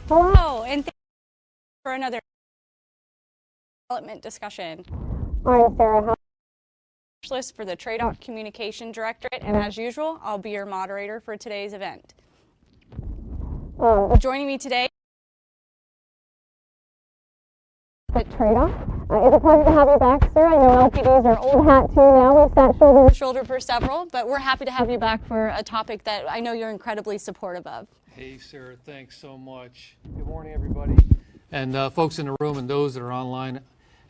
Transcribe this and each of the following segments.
Wow! And For another development discussion. I'm Sarah, Specialist for the TRADOC Communication Directorate, and as usual, I'll be your moderator for today's event. Joining me today at TRADOC. It's a pleasure to have you back, sir. I know LPDs are old hat too now. We've sat shoulder to shoulder for several, but we're happy to have you back for a topic that I know you're incredibly supportive of. Hey, Sarah, thanks so much. Good morning, everybody. And folks in the room and those that are online.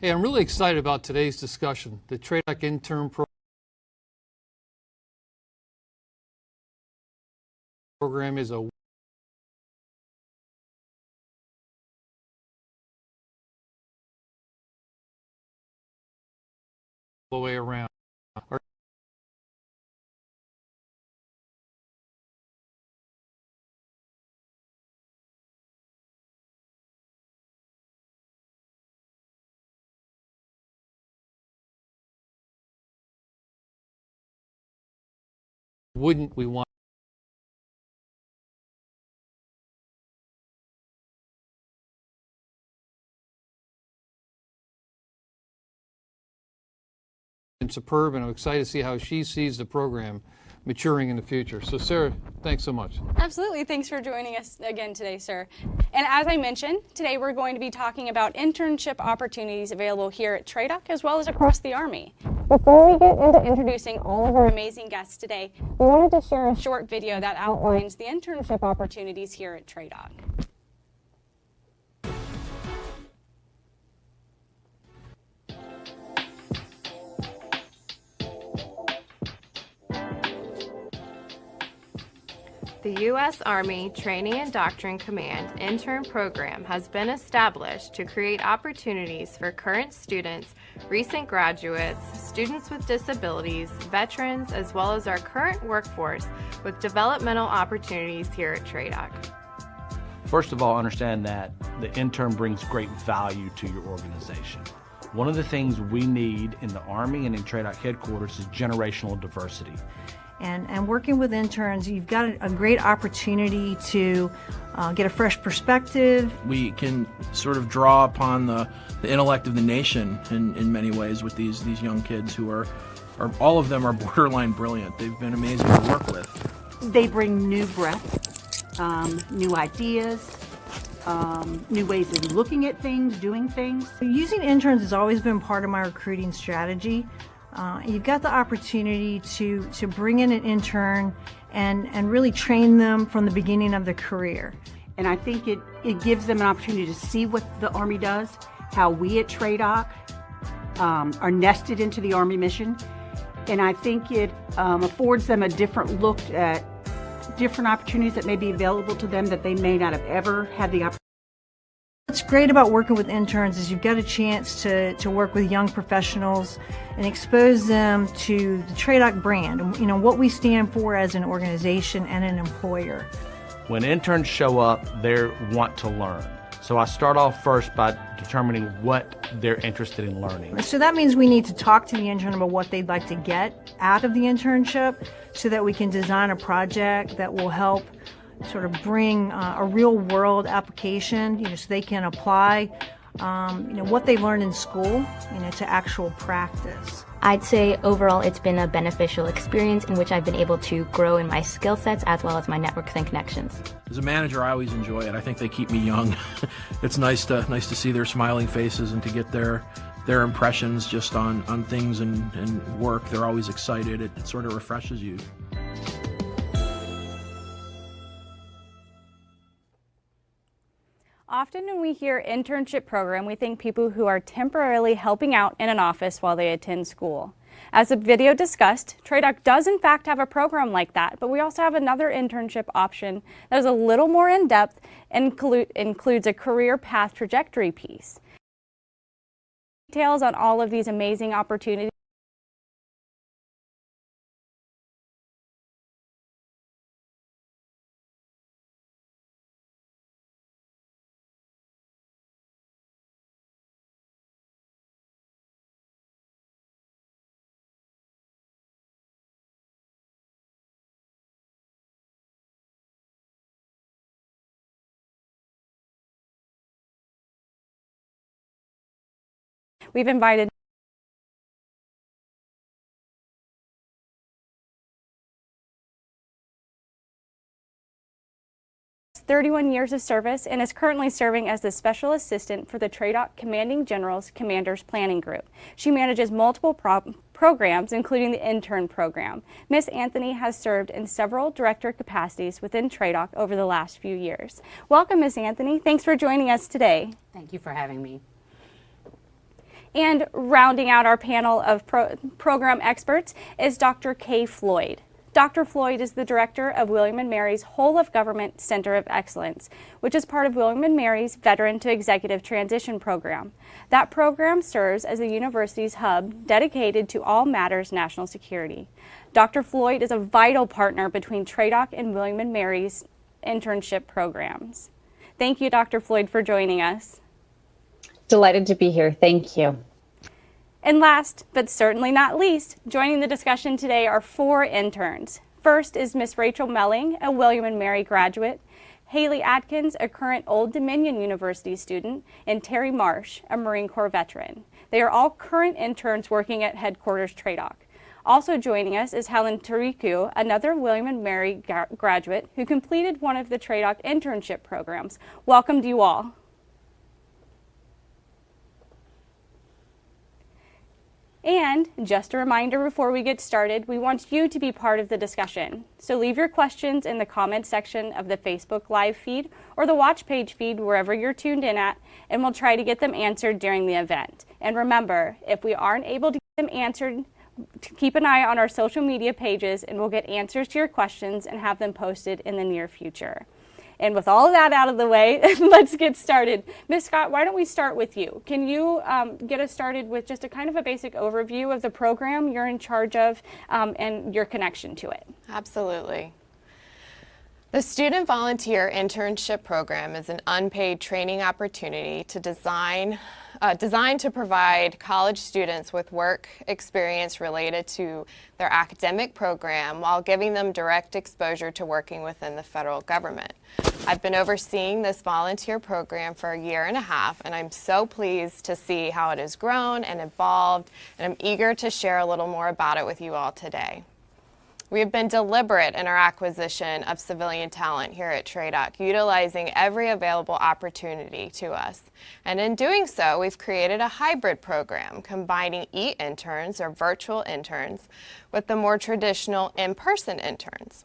Hey, I'm really excited about today's discussion. The TRADOC intern program is a way around. Wouldn't we want superb, and I'm excited to see how she sees the program maturing in the future. So Sarah, thanks so much. Absolutely. Thanks for joining us again today, sir. And as I mentioned, today we're going to be talking about internship opportunities available here at TRADOC as well as across the Army. Before we get into Introducing all of our amazing guests today, we wanted to share a short video that outlines the internship opportunities here at TRADOC. The U.S. Army Training and Doctrine Command intern program has been established to create opportunities for current students, recent graduates, students with disabilities, veterans, as well as our current workforce with developmental opportunities here at TRADOC. First of all, understand that the intern brings great value to your organization. One of the things we need in the Army and in TRADOC headquarters is generational diversity. And working with interns, you've got a great opportunity to get a fresh perspective. We can sort of draw upon the intellect of the nation in many ways with these young kids who are all of them are borderline brilliant. They've been amazing to work with. They bring new breath, new ideas, new ways of looking at things, doing things. Using interns has always been part of my recruiting strategy. You've got the opportunity to bring in an intern and really train them from the beginning of their career. And I think it gives them an opportunity to see what the Army does, how we at TRADOC are nested into the Army mission. And I think it affords them a different look at different opportunities that may be available to them that they may not have ever had the opportunity. What's great about working with interns is you've got a chance to work with young professionals and expose them to the TRADOC brand, you know, what we stand for as an organization and an employer. When interns show up, they want to learn. So I start off first by determining what they're interested in learning. So that means we need to talk to the intern about what they'd like to get out of the internship so that we can design a project that will help sort of bring a real world application, you know, so they can apply, you know, what they learned in school, you know, to actual practice. I'd say overall it's been a beneficial experience in which I've been able to grow in my skill sets as well as my networks and connections. As a manager, I always enjoy it. I think they keep me young. It's nice to see their smiling faces and to get their impressions just on things and work. They're always excited. It sort of refreshes you. Often when we hear internship program, we think people who are temporarily helping out in an office while they attend school. As the video discussed, TRADOC does in fact have a program like that, but we also have another internship option that is a little more in-depth and includes a career path trajectory piece. Details on all of these amazing opportunities We've invited 31 years of service and is currently serving as the Special Assistant for the TRADOC Commanding General's Commander's Planning Group. She manages multiple programs, including the intern program. Ms. Anthony has served in several director capacities within TRADOC over the last few years. Welcome, Ms. Anthony. Thanks for joining us today. Thank you for having me. And rounding out our panel of program experts is Dr. Kay Floyd. Dr. Floyd is the director of William & Mary's Whole of Government Center of Excellence, which is part of William & Mary's Veteran to Executive Transition Program. That program serves as the university's hub dedicated to all matters national security. Dr. Floyd is a vital partner between TRADOC and William & Mary's internship programs. Thank you, Dr. Floyd, for joining us. Delighted to be here. Thank you. And last, but certainly not least, joining the discussion today are 4 interns. First is Miss Rachel Melling, a William & Mary graduate, Haley Atkins, a current Old Dominion University student, and Terry Marsh, a Marine Corps veteran. They are all current interns working at Headquarters TRADOC. Also joining us is Helen Tariku, another William & Mary graduate who completed one of the TRADOC internship programs. Welcome to you all. And just a reminder before we get started, we want you to be part of the discussion. So leave your questions in the comments section of the Facebook Live feed or the Watch Page feed wherever you're tuned in at, and we'll try to get them answered during the event. And remember, if we aren't able to get them answered, keep an eye on our social media pages and we'll get answers to your questions and have them posted in the near future. And with all of that out of the way, let's get started. Ms. Scott, why don't we start with you? Can you get us started with just a kind of a basic overview of the program you're in charge of and your connection to it? Absolutely. The Student Volunteer Internship Program is an unpaid training opportunity to designed to provide college students with work experience related to their academic program while giving them direct exposure to working within the federal government. I've been overseeing this volunteer program for 1.5 years, and I'm so pleased to see how it has grown and evolved, and I'm eager to share a little more about it with you all today. We have been deliberate in our acquisition of civilian talent here at TRADOC, utilizing every available opportunity to us. And in doing so, we've created a hybrid program combining e-interns or virtual interns with the more traditional in-person interns.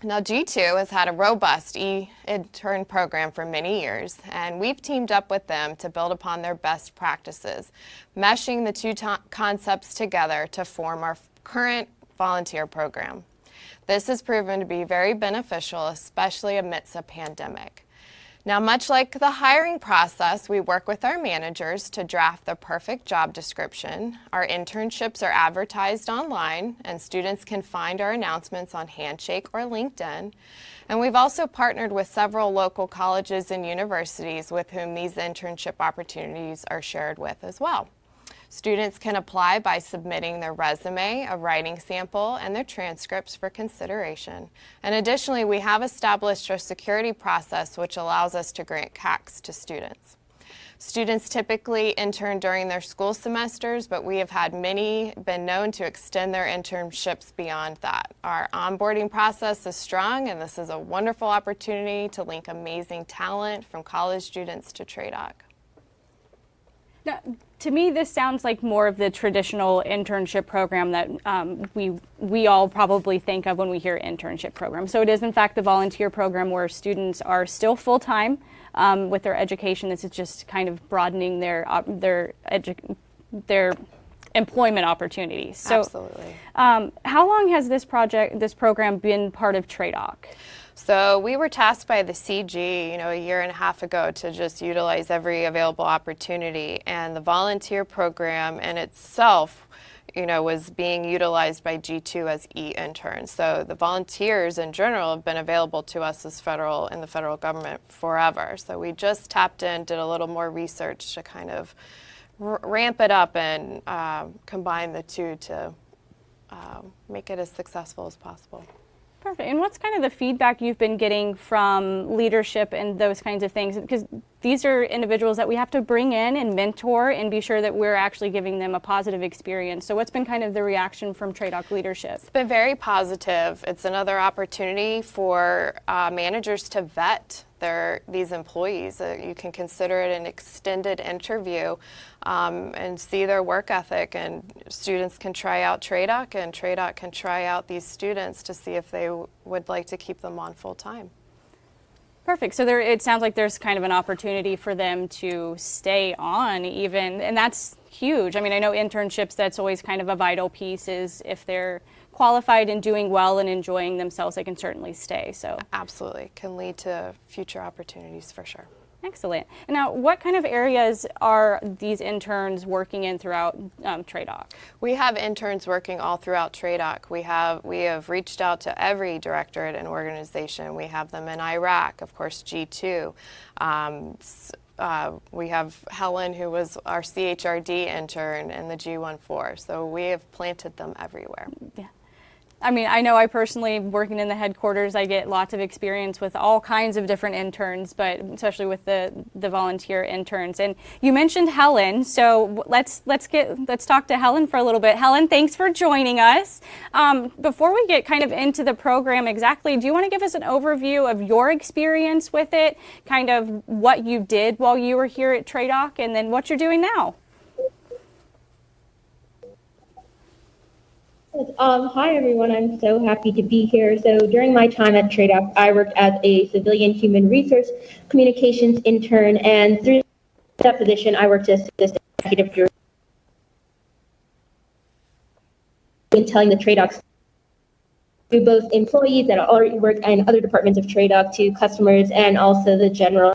Now, G2 has had a robust e-intern program for many years, and we've teamed up with them to build upon their best practices, meshing the two concepts together to form our current volunteer program. This has proven to be very beneficial, especially amidst a pandemic. Now, much like the hiring process, we work with our managers to draft the perfect job description. Our internships are advertised online, and students can find our announcements on Handshake or LinkedIn. And we've also partnered with several local colleges and universities with whom these internship opportunities are shared with as well. Students can apply by submitting their resume, a writing sample, and their transcripts for consideration. And additionally, we have established a security process which allows us to grant CACs to students. Students typically intern during their school semesters, but we have had many been known to extend their internships beyond that. Our onboarding process is strong, and this is a wonderful opportunity to link amazing talent from college students to TRADOC. Now, to me, this sounds like more of the traditional internship program that we all probably think of when we hear internship program. So it is, in fact, the volunteer program where students are still full-time with their education. This is just kind of broadening their employment opportunities. So, absolutely. How long has this program been part of TRADOC? So we were tasked by the CG, 1.5 years ago to just utilize every available opportunity, and the volunteer program in itself, was being utilized by G2 as e-interns. So the volunteers in general have been available to us as in the federal government forever. So we just tapped in, did a little more research to kind of ramp it up and combine the two to make it as successful as possible. Perfect. And what's kind of the feedback you've been getting from leadership and those kinds of things? Because these are individuals that we have to bring in and mentor and be sure that we're actually giving them a positive experience. So what's been kind of the reaction from TRADOC leadership? It's been very positive. It's another opportunity for managers to vet these employees. You can consider it an extended interview and see their work ethic, and students can try out TRADOC, and TRADOC can try out these students to see if they would like to keep them on full time. Perfect. So it sounds like there's kind of an opportunity for them to stay on even, and that's huge. I mean, I know internships, that's always kind of a vital piece, is if they're qualified and doing well and enjoying themselves, they can certainly stay. So absolutely, can lead to future opportunities for sure. Excellent. And now, what kind of areas are these interns working in throughout TRADOC? We have interns working all throughout TRADOC. We have reached out to every directorate and organization. We have them in Iraq, of course, G2. We have Helen, who was our CHRD intern in the G14. So we have planted them everywhere. Yeah. I mean, I know I personally, working in the headquarters, I get lots of experience with all kinds of different interns, but especially with the volunteer interns. And you mentioned Helen, so let's talk to Helen for a little bit. Helen, thanks for joining us. Before we get kind of into the program exactly, do you want to give us an overview of your experience with it, kind of what you did while you were here at TRADOC, and then what you're doing now? Hi everyone, I'm so happy to be here. So during my time at TRADOC, I worked as a civilian human resource communications intern, and through that position, I worked as executive director in telling the TRADOC to both employees that already work in other departments of TRADOC, to customers, and also the general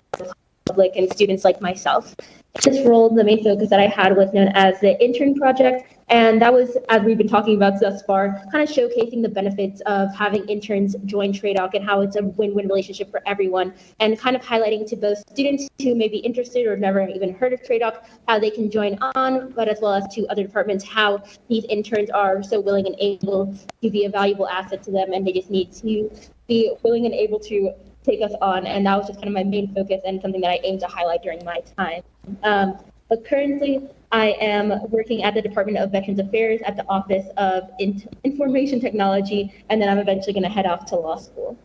public and students like myself. This role, the main focus that I had was known as the intern project, and that was, as we've been talking about thus far, kind of showcasing the benefits of having interns join TRADOC and how it's a win-win relationship for everyone, and kind of highlighting to both students who may be interested or never even heard of TRADOC how they can join on, but as well as to other departments how these interns are so willing and able to be a valuable asset to them, and they just need to be willing and able to take us on. And that was just kind of my main focus and something that I aim to highlight during my time. But currently, I am working at the Department of Veterans Affairs at the Office of Information Technology, and then I'm eventually going to head off to law school.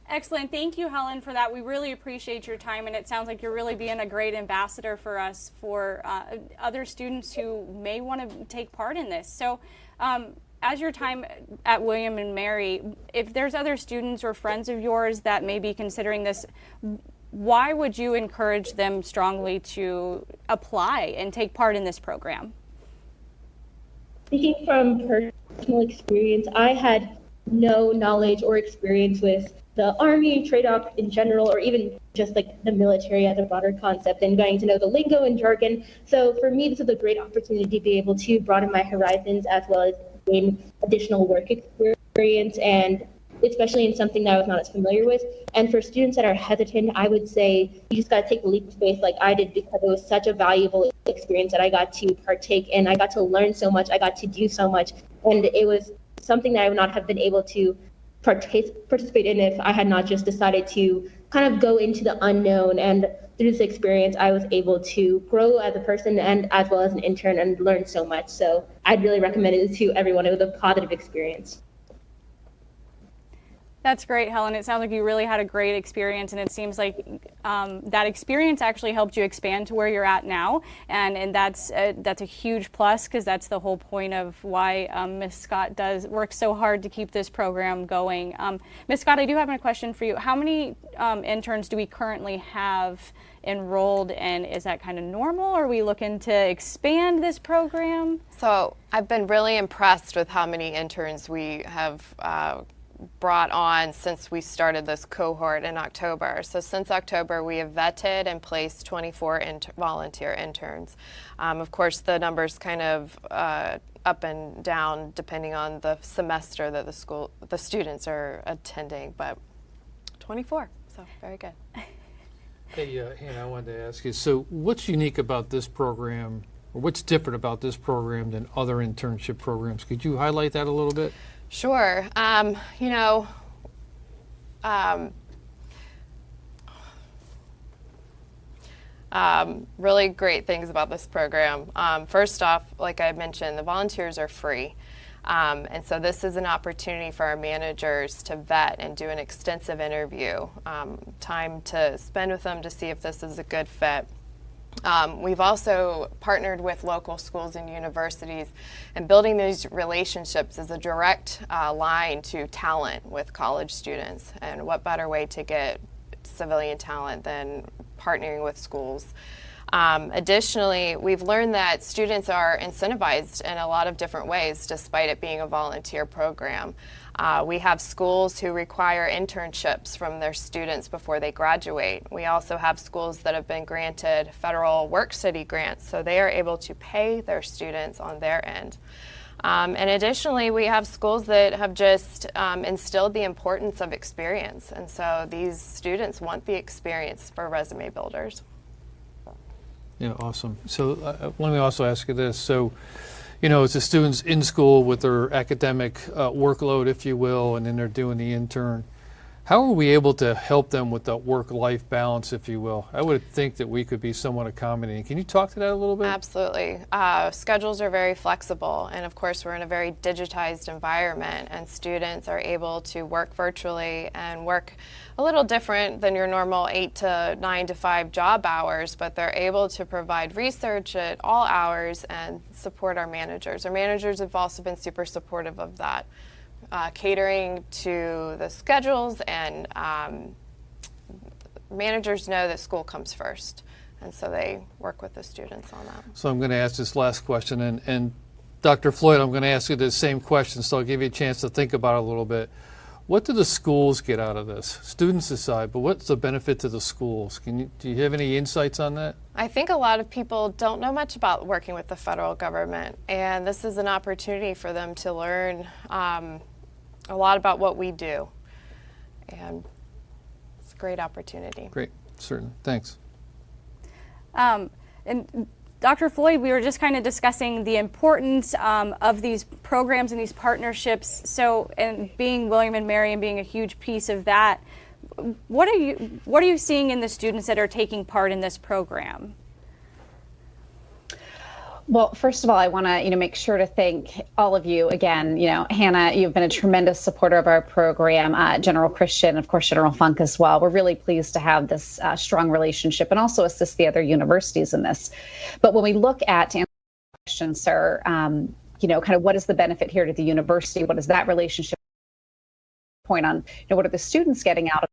Excellent. Thank you, Helen, for that. We really appreciate your time, and it sounds like you're really being a great ambassador for us, for other students who may want to take part in this. So, as your time at William and Mary, if there's other students or friends of yours that may be considering this, why would you encourage them strongly to apply and take part in this program? Speaking from personal experience, I had no knowledge or experience with the Army, TRADOC in general, or even just like the military as a broader concept, and getting to know the lingo and jargon. So for me, this is a great opportunity to be able to broaden my horizons as well as gain additional work experience, and especially in something that I was not as familiar with. And for students that are hesitant, I would say you just got to take the leap of faith like I did, because it was such a valuable experience that I got to partake in. I got to learn so much, I got to do so much, and it was something that I would not have been able to participate in if I had not just decided to kind of go into the unknown. And through this experience, I was able to grow as a person and as well as an intern and learn so much. So I'd really recommend it to everyone. It was a positive experience. That's great, Helen. It sounds like you really had a great experience, and it seems like that experience actually helped you expand to where you're at now, and that's a huge plus, because that's the whole point of why Ms. Scott works so hard to keep this program going. Ms. Scott, I do have a question for you. How many interns do we currently have enrolled, and is that kind of normal? Are we looking to expand this program? So I've been really impressed with how many interns we have brought on since we started this cohort in October. So since October, we have vetted and placed 24 volunteer interns. Of course, the numbers kind of up and down depending on the semester that the students are attending, but 24, so very good. Hey, Hannah, I wanted to ask you, so what's unique about this program, or what's different about this program than other internship programs? Could you highlight that a little bit? Sure. Really great things about this program. First off, like I mentioned, the volunteers are free. And so this is an opportunity for our managers to vet and do an extensive interview, time to spend with them to see if this is a good fit. We've also partnered with local schools and universities, and building these relationships is a direct line to talent with college students. And what better way to get civilian talent than partnering with schools? Additionally, we've learned that students are incentivized in a lot of different ways despite it being a volunteer program. We have schools who require internships from their students before they graduate. We also have schools that have been granted federal work study grants, so they are able to pay their students on their end. And additionally, we have schools that have just instilled the importance of experience, and so these students want the experience for resume builders. Yeah, awesome. So let me also ask you this. So, you know, as the students in school with their academic workload, if you will, and then they're doing the intern, how are we able to help them with the work-life balance, if you will? I would think that we could be somewhat accommodating. Can you talk to that a little bit? Absolutely. Schedules are very flexible, and of course we're in a very digitized environment, and students are able to work virtually and work a little different than your normal 8 to 9 to 5 job hours, but they're able to provide research at all hours and support our managers. Our managers have also been super supportive of that. Catering to the schedules, and managers know that school comes first, and so they work with the students on that. So I'm going to ask this last question, and Dr. Floyd, I'm going to ask you the same question, so I'll give you a chance to think about it a little bit. What do the schools get out of this? Students decide, but what's the benefit to the schools? Do you have any insights on that? I think a lot of people don't know much about working with the federal government, and this is an opportunity for them to learn a lot about what we do, and it's a great opportunity. Great, certain. Thanks. And Dr. Floyd, we were just kind of discussing the importance of these programs and these partnerships. So, and being William and Mary and being a huge piece of that, what are you seeing in the students that are taking part in this program? Well, first of all, I want to, make sure to thank all of you again. Hannah, you've been a tremendous supporter of our program, General Christian, of course, General Funk as well. We're really pleased to have this strong relationship and also assist the other universities in this. But when we look at, to answer the question, sir, kind of what is the benefit here to the university? What is that relationship point on? What are the students getting out of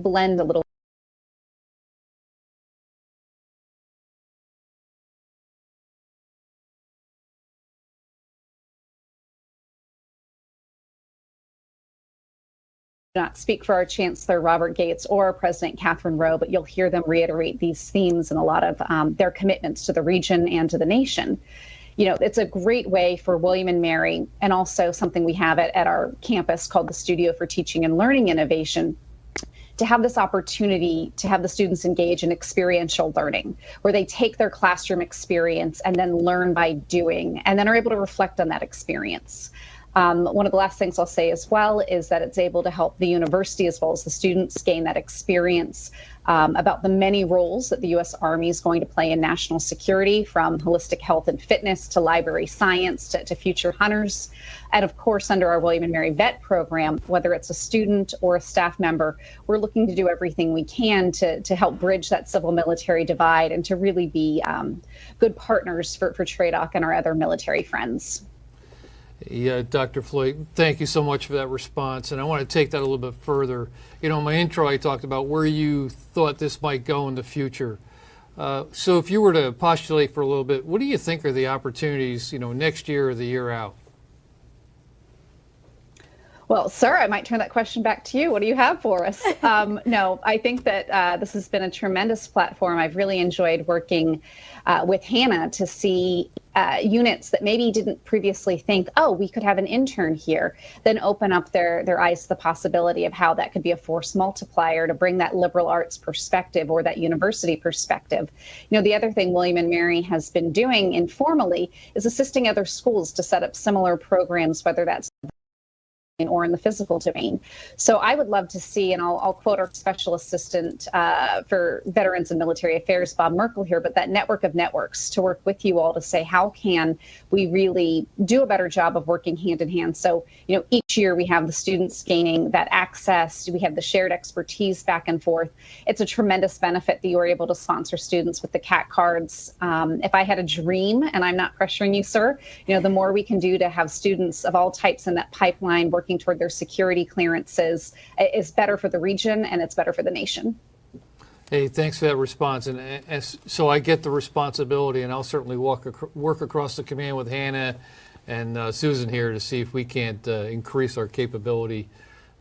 blend a little not speak for our Chancellor Robert Gates or President Catherine Rowe, but you'll hear them reiterate these themes and a lot of their commitments to the region and to the nation. It's a great way for William and Mary, and also something we have at our campus called the Studio for Teaching and Learning Innovation, to have this opportunity to have the students engage in experiential learning, where they take their classroom experience and then learn by doing, and then are able to reflect on that experience. One of the last things I'll say as well is that it's able to help the university as well as the students gain that experience about the many roles that the U.S. Army is going to play in national security, from holistic health and fitness to library science to future hunters. And of course, under our William and Mary Vet program, whether it's a student or a staff member, we're looking to do everything we can to help bridge that civil military divide and to really be good partners for TRADOC and our other military friends. Yeah, Dr. Floyd, thank you so much for that response. And I want to take that a little bit further. In my intro, I talked about where you thought this might go in the future. So if you were to postulate for a little bit, what do you think are the opportunities, next year or the year out? Well, sir, I might turn that question back to you. What do you have for us? No, I think that this has been a tremendous platform. I've really enjoyed working with Hannah to see units that maybe didn't previously think, oh, we could have an intern here, then open up their eyes to the possibility of how that could be a force multiplier to bring that liberal arts perspective or that university perspective. You know, the other thing William and Mary has been doing informally is assisting other schools to set up similar programs, whether that's or in the physical domain. So I would love to see, and I'll quote our special assistant for Veterans and Military Affairs, Bob Merkel here, but that network of networks to work with you all to say, how can we really do a better job of working hand in hand? So, you know, each year we have the students gaining that access, we have the shared expertise back and forth. It's a tremendous benefit that you are able to sponsor students with the CAT cards. If I had a dream, and I'm not pressuring you, sir, you know, the more we can do to have students of all types in that pipeline working toward their security clearances is better for the region and it's better for the nation. Hey, thanks for that response. And so I get the responsibility, and I'll certainly work across the command with Hannah and Susan here to see if we can't increase our capability.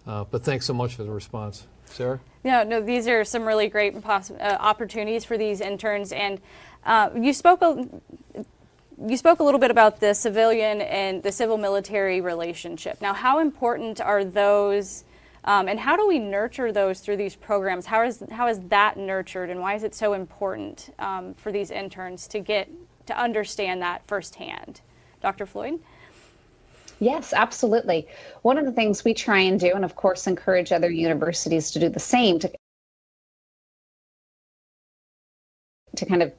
But thanks so much for the response. Sarah? Yeah, no, these are some really great opportunities for these interns. And you spoke a little bit about the civilian and the civil-military relationship. Now, how important are those, and how do we nurture those through these programs? How is that nurtured, and why is it so important for these interns to understand that firsthand? Dr. Floyd? Yes, absolutely. One of the things we try and do, and of course encourage other universities to do the same, to kind of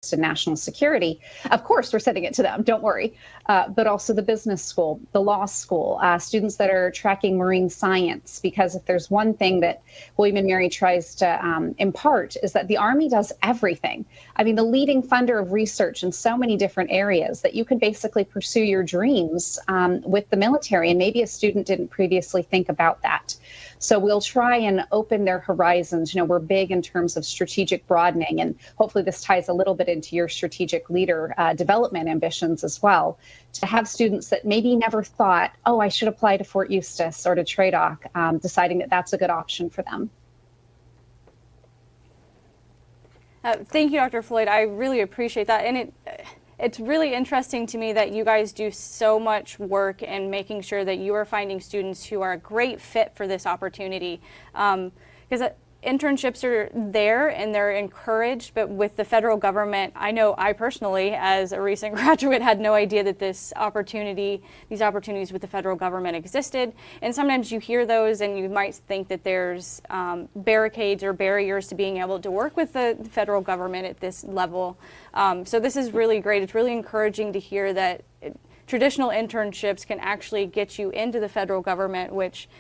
to national security. Of course, we're sending it to them, don't worry. But also the business school, the law school, students that are tracking marine science, because if there's one thing that William and Mary tries to impart is that the Army does everything. I mean, the leading funder of research in so many different areas that you can basically pursue your dreams with the military. And maybe a student didn't previously think about that. So we'll try and open their horizons. You know, we're big in terms of strategic broadening, and hopefully this ties a little bit into your strategic leader development ambitions as well, to have students that maybe never thought, oh, I should apply to Fort Eustis or to TRADOC, deciding that that's a good option for them. Thank you, Dr. Floyd. I really appreciate that. And it's really interesting to me that you guys do so much work in making sure that you are finding students who are a great fit for this opportunity. Because internships are there and they're encouraged, but with the federal government, I know I personally, as a recent graduate, had no idea that these opportunities with the federal government existed. And sometimes you hear those and you might think that there's barricades or barriers to being able to work with the federal government at this level. So this is really great. It's really encouraging to hear that traditional internships can actually get you into the federal government, which,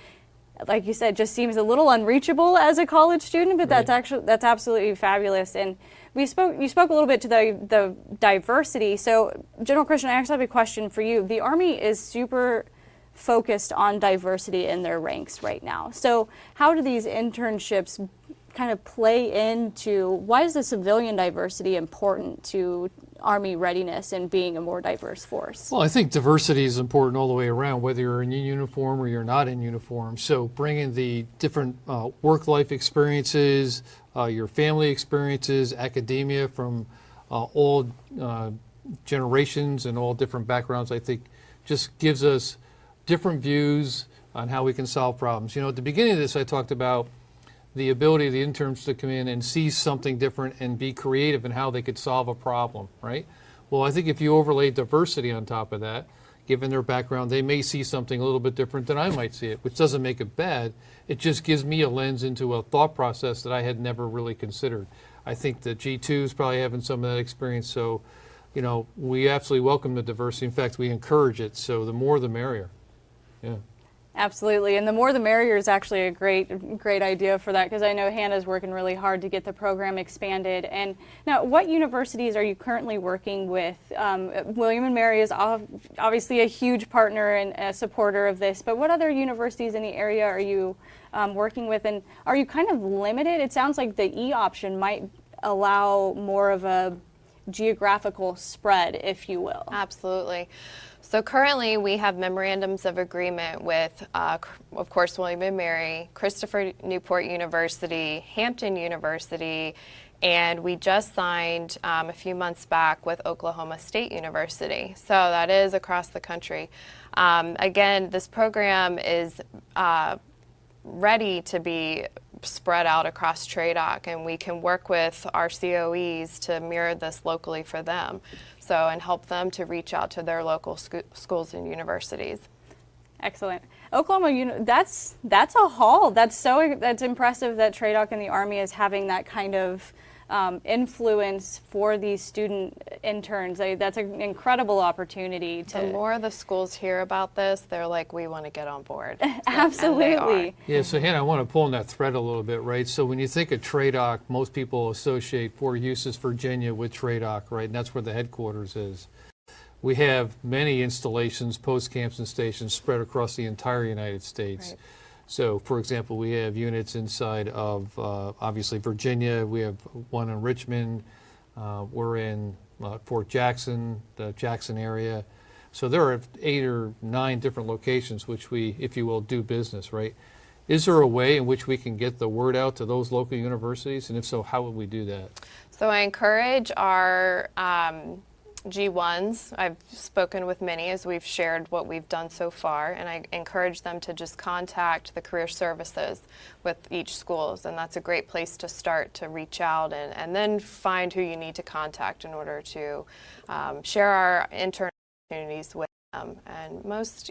like you said, just seems a little unreachable as a college student, but Right. that's absolutely fabulous. And you spoke a little bit to the diversity. So, General Christian, I actually have a question for you. The Army is super focused on diversity in their ranks right now. So how do these internships kind of play into, why is the civilian diversity important to Army readiness and being a more diverse force? Well, I think diversity is important all the way around, whether you're in uniform or you're not in uniform. So bringing the different work-life experiences, your family experiences, academia from all generations and all different backgrounds, I think just gives us different views on how we can solve problems. You know, at the beginning of this, I talked about the ability of the interns to come in and see something different and be creative in how they could solve a problem, right? Well, I think if you overlay diversity on top of that, given their background, they may see something a little bit different than I might see it, which doesn't make it bad. It just gives me a lens into a thought process that I had never really considered. I think the G2 is probably having some of that experience, so, you know, we absolutely welcome the diversity. In fact, we encourage it, so the more the merrier. Yeah. Absolutely, and the more the merrier is actually a great idea for that, because I know Hannah's working really hard to get the program expanded. And now, what universities are you currently working with? William and Mary is obviously a huge partner and a supporter of this, but what other universities in the area are you working with, and are you kind of limited? It sounds like the E option might allow more of a geographical spread, if you will? Absolutely. So currently we have memorandums of agreement with, of course, William & Mary, Christopher Newport University, Hampton University, and we just signed a few months back with Oklahoma State University. So that is across the country. Again, this program is ready to be spread out across TRADOC, and we can work with our COEs to mirror this locally for them. So, and help them to reach out to their local schools and universities. Excellent. Oklahoma, that's a haul. That's impressive that TRADOC and the Army is having that kind of influence for these student interns. That's an incredible opportunity. The more the schools hear about this, they're like, we want to get on board. Absolutely. Yeah, so Hannah, I want to pull on that thread a little bit, right? So when you think of TRADOC, most people associate Fort Eustis, Virginia with TRADOC, right? And that's where the headquarters is. We have many installations, post camps and stations spread across the entire United States. Right. So, for example, we have units inside of, obviously, Virginia. We have one in Richmond. We're in Fort Jackson, the Jackson area. So there are 8 or 9 different locations which we, if you will, do business, right? Is there a way in which we can get the word out to those local universities? And if so, how would we do that? So I encourage our G1s. I've spoken with many as we've shared what we've done so far, and I encourage them to just contact the career services with each schools, and that's a great place to start to reach out and then find who you need to contact in order to share our intern opportunities with them. And most,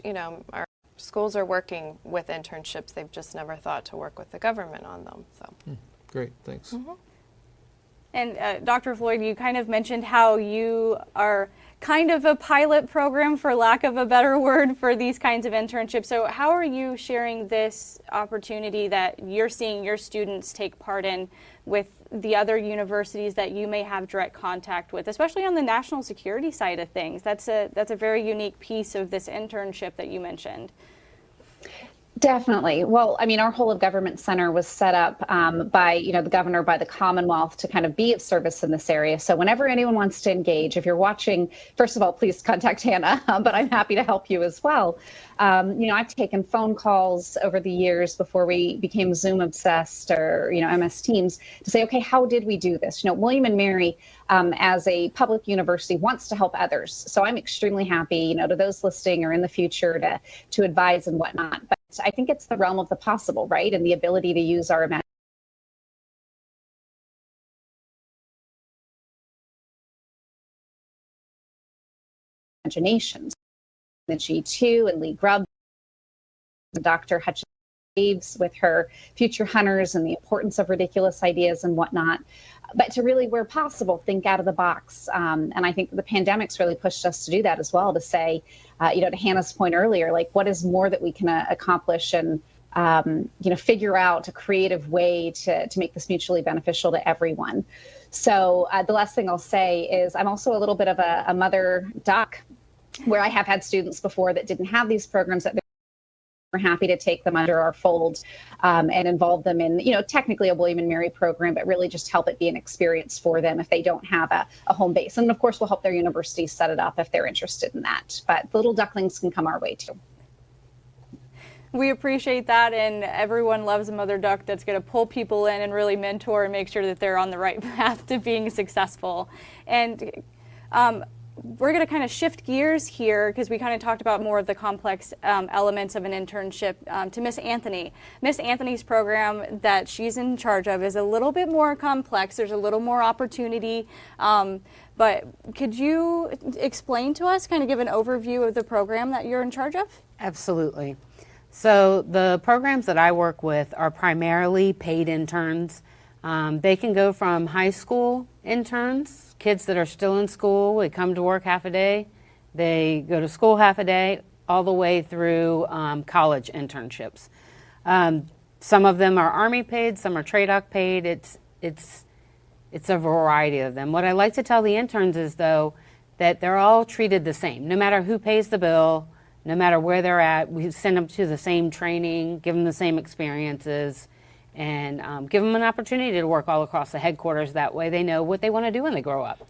our schools are working with internships. They've just never thought to work with the government on them. So. Great, thanks. Mm-hmm. And Dr. Floyd, you kind of mentioned how you are kind of a pilot program, for lack of a better word, for these kinds of internships. So how are you sharing this opportunity that you're seeing your students take part in with the other universities that you may have direct contact with, especially on the national security side of things? That's a very unique piece of this internship that you mentioned. Definitely. Well, I mean, our whole of government center was set up by, the governor, by the Commonwealth, to kind of be of service in this area. So whenever anyone wants to engage, if you're watching, first of all, please contact Hannah, but I'm happy to help you as well. I've taken phone calls over the years before we became Zoom obsessed or, MS Teams to say, okay, how did we do this? William & Mary, as a public university, wants to help others. So I'm extremely happy, to those listening or in the future to advise and whatnot. But I think it's the realm of the possible, right? And the ability to use our imaginations. The G2 and Lee Grubb, Dr. Hutchins with her future hunters and the importance of ridiculous ideas and whatnot. But to really, where possible, think out of the box. And I think the pandemic's really pushed us to do that as well, to say, to Hannah's point earlier, like, what is more that we can accomplish and, figure out a creative way to make this mutually beneficial to everyone. So the last thing I'll say is I'm also a little bit of a mother doc, where I have had students before that didn't have these programs that we're happy to take them under our fold and involve them in, technically a William & Mary program, but really just help it be an experience for them if they don't have a home base. And of course, we'll help their universities set it up if they're interested in that. But the little ducklings can come our way too. We appreciate that, and everyone loves a mother duck that's going to pull people in and really mentor and make sure that they're on the right path to being successful. And we're going to kind of shift gears here, because we kind of talked about more of the complex elements of an internship, to Miss Anthony. Miss Anthony's program that she's in charge of is a little bit more complex. There's a little more opportunity. But could you explain to us, kind of give an overview of the program that you're in charge of? Absolutely. So the programs that I work with are primarily paid interns. They can go from high school interns, kids that are still in school, they come to work half a day, they go to school half a day, all the way through college internships. Some of them are Army paid, some are TRADOC paid. It's a variety of them. What I like to tell the interns is, though, that they're all treated the same. No matter who pays the bill, no matter where they're at, we send them to the same training, give them the same experiences, and give them an opportunity to work all across the headquarters. That way they know what they want to do when they grow up.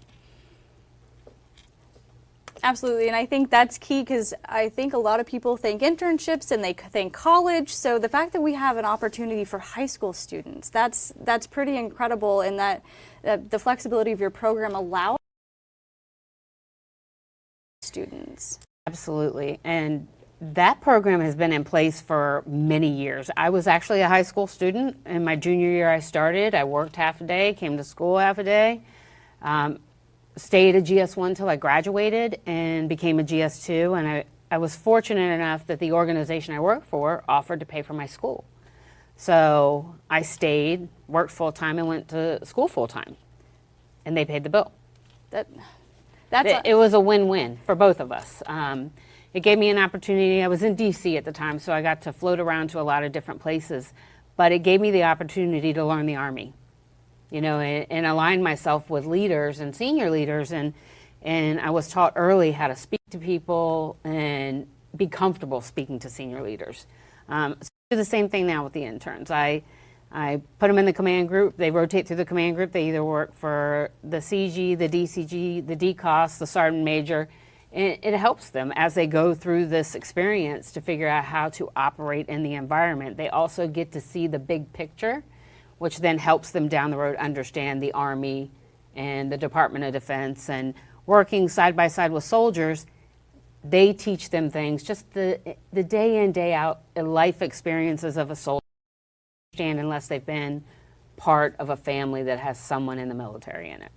Absolutely, and I think that's key because I think a lot of people think internships and they think college. So the fact that we have an opportunity for high school students, that's pretty incredible, and that the flexibility of your program allows students. Absolutely, and that program has been in place for many years. I was actually a high school student. In my junior year I started. I worked half a day, came to school half a day. Stayed a GS1 till I graduated and became a GS2, and I was fortunate enough that the organization I worked for offered to pay for my school. So I stayed, worked full-time, and went to school full-time, and they paid the bill. It was a win-win for both of us. It gave me an opportunity. I was in DC at the time, so I got to float around to a lot of different places, but it gave me the opportunity to learn the Army. You know, and align myself with leaders and senior leaders, and I was taught early how to speak to people and be comfortable speaking to senior leaders. So I do the same thing now with the interns. I put them in the command group. They rotate through the command group. They either work for the CG, the DCG, the DCOS, the sergeant major. And it helps them as they go through this experience to figure out how to operate in the environment. They also get to see the big picture, which then helps them down the road understand the Army and the Department of Defense. And working side by side with soldiers, they teach them things, just the day in, day out life experiences of a soldier, unless they've been part of a family that has someone in the military in it.